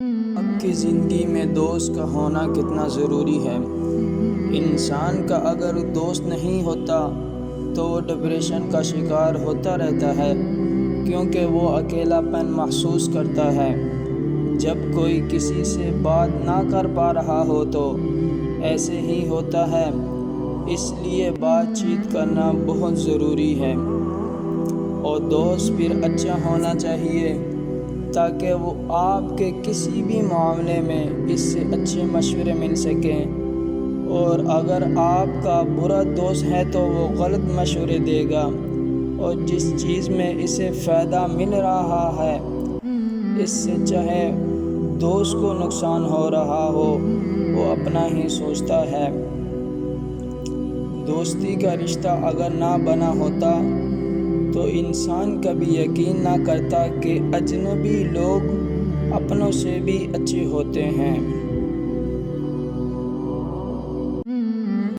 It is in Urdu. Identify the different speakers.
Speaker 1: اب کی زندگی میں دوست کا ہونا کتنا ضروری ہے۔ انسان کا اگر دوست نہیں ہوتا تو وہ ڈپریشن کا شکار ہوتا رہتا ہے، کیونکہ وہ اکیلا پن محسوس کرتا ہے۔ جب کوئی کسی سے بات نہ کر پا رہا ہو تو ایسے ہی ہوتا ہے، اس لیے بات چیت کرنا بہت ضروری ہے، اور دوست پھر اچھا ہونا چاہیے تاکہ وہ آپ کے کسی بھی معاملے میں اس سے اچھے مشورے مل سکیں، اور اگر آپ کا برا دوست ہے تو وہ غلط مشورے دے گا، اور جس چیز میں اسے فائدہ مل رہا ہے اس سے چاہے دوست کو نقصان ہو رہا ہو وہ اپنا ہی سوچتا ہے۔ دوستی کا رشتہ اگر نہ بنا ہوتا تو انسان کبھی یقین نہ کرتا کہ اجنبی لوگ اپنوں سے بھی اچھے ہوتے ہیں۔